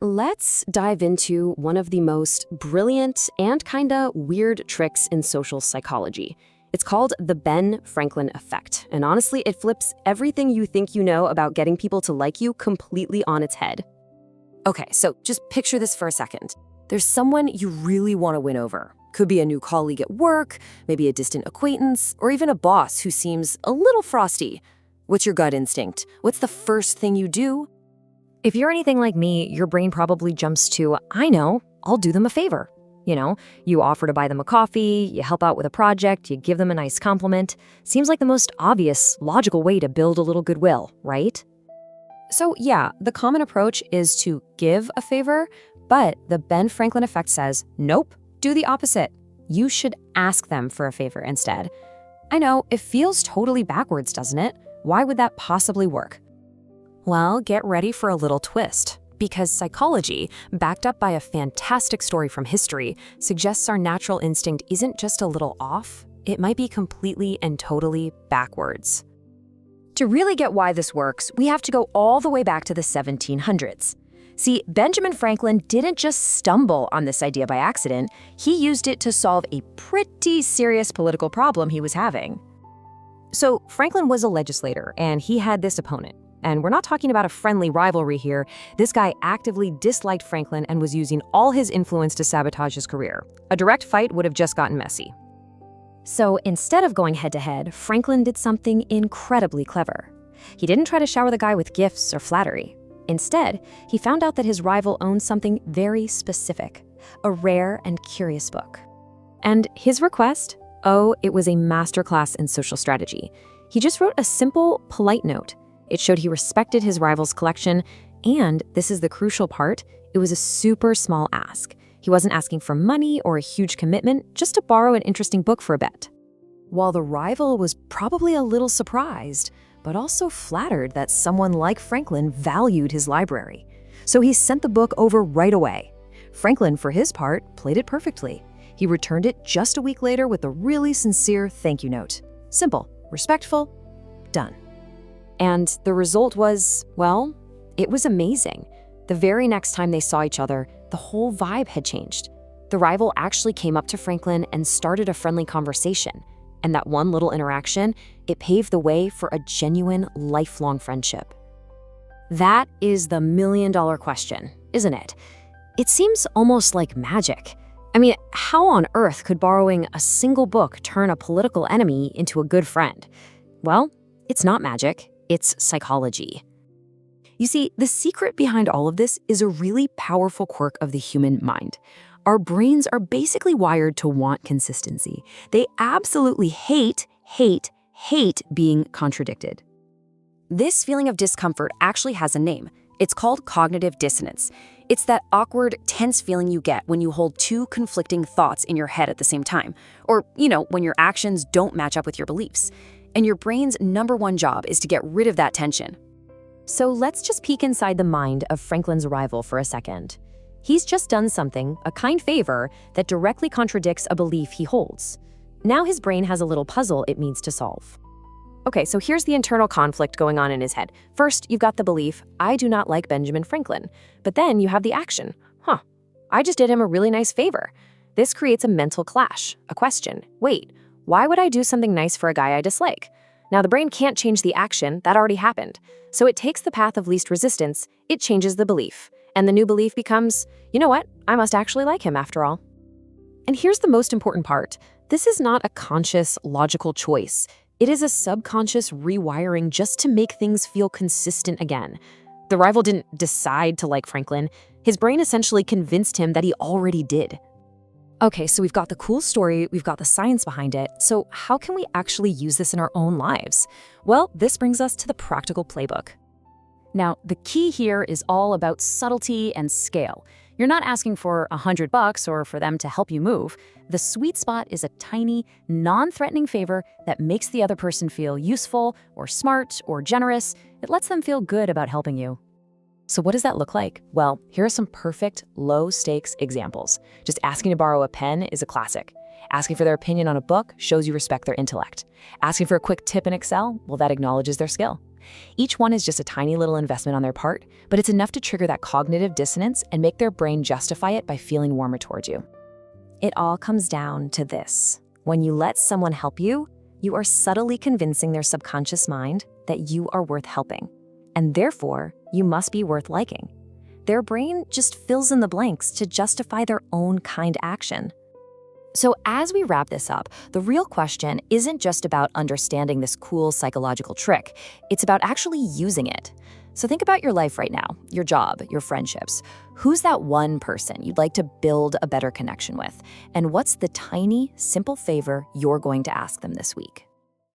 Let's dive into one of the most brilliant and kinda weird tricks in social psychology. It's called the Ben Franklin effect, and honestly, it flips everything you think you know about getting people to like you completely on its head. Okay, so just picture this for a second. There's someone you really want to win over. Could be a new colleague at work, maybe a distant acquaintance, or even a boss who seems a little frosty. What's your gut instinct? What's the first thing you do? If you're anything like me, your brain probably jumps to, I know, I'll do them a favor. You offer to buy them a coffee, you help out with a project, you give them a nice compliment. Seems like the most obvious, logical way to build a little goodwill, right? So yeah, the common approach is to give a favor, but the Ben Franklin effect says, nope, do the opposite. You should ask them for a favor instead. I know, it feels totally backwards, doesn't it? Why would that possibly work? Well, get ready for a little twist. Because psychology, backed up by a fantastic story from history, suggests our natural instinct isn't just a little off, it might be completely and totally backwards. To really get why this works, we have to go all the way back to the 1700s. See, Benjamin Franklin didn't just stumble on this idea by accident, he used it to solve a pretty serious political problem he was having. So Franklin was a legislator, and he had this opponent. And we're not talking about a friendly rivalry here. This guy actively disliked Franklin and was using all his influence to sabotage his career. A direct fight would have just gotten messy. So instead of going head-to-head, Franklin did something incredibly clever. He didn't try to shower the guy with gifts or flattery. Instead, he found out that his rival owned something very specific, a rare and curious book. And his request? Oh, it was a masterclass in social strategy. He just wrote a simple, polite note. It showed he respected his rival's collection, and this is the crucial part, it was a super small ask. He wasn't asking for money or a huge commitment, just to borrow an interesting book for a bet. While the rival was probably a little surprised, but also flattered that someone like Franklin valued his library. So he sent the book over right away. Franklin, for his part, played it perfectly. He returned it just a week later with a really sincere thank you note. Simple, respectful, done. And the result was, well, it was amazing. The very next time they saw each other, the whole vibe had changed. The rival actually came up to Franklin and started a friendly conversation. And that one little interaction, it paved the way for a genuine, lifelong friendship. That is the million-dollar question, isn't it? It seems almost like magic. I mean, how on earth could borrowing a single book turn a political enemy into a good friend? Well, it's not magic. It's psychology. You see, the secret behind all of this is a really powerful quirk of the human mind. Our brains are basically wired to want consistency. They absolutely hate being contradicted. This feeling of discomfort actually has a name. It's called cognitive dissonance. It's that awkward, tense feeling you get when you hold two conflicting thoughts in your head at the same time. Or, when your actions don't match up with your beliefs. And your brain's number one job is to get rid of that tension. So let's just peek inside the mind of Franklin's rival for a second. He's just done something, a kind favor, that directly contradicts a belief he holds. Now his brain has a little puzzle it needs to solve. Okay, so here's the internal conflict going on in his head. First, you've got the belief, I do not like Benjamin Franklin. But then you have the action. I just did him a really nice favor. This creates a mental clash, a question. Wait, why would I do something nice for a guy I dislike? Now, the brain can't change the action, that already happened. So it takes the path of least resistance, it changes the belief. And the new belief becomes, you know what, I must actually like him after all. And here's the most important part. This is not a conscious, logical choice. It is a subconscious rewiring just to make things feel consistent again. The rival didn't decide to like Franklin. His brain essentially convinced him that he already did. Okay, so we've got the cool story, we've got the science behind it, so how can we actually use this in our own lives? Well, this brings us to the practical playbook. Now, the key here is all about subtlety and scale. You're not asking for $100 or for them to help you move. The sweet spot is a tiny, non-threatening favor that makes the other person feel useful or smart or generous. It lets them feel good about helping you. So what does that look like? Well, here are some perfect low-stakes examples. Just asking to borrow a pen is a classic. Asking for their opinion on a book shows you respect their intellect. Asking for a quick tip in Excel, well, that acknowledges their skill. Each one is just a tiny little investment on their part, but it's enough to trigger that cognitive dissonance and make their brain justify it by feeling warmer towards you. It all comes down to this. When you let someone help you, you are subtly convincing their subconscious mind that you are worth helping, and therefore, you must be worth liking. Their brain just fills in the blanks to justify their own kind action. So as we wrap this up, the real question isn't just about understanding this cool psychological trick. It's about actually using it. So think about your life right now, your job, your friendships. Who's that one person you'd like to build a better connection with? And what's the tiny, simple favor you're going to ask them this week?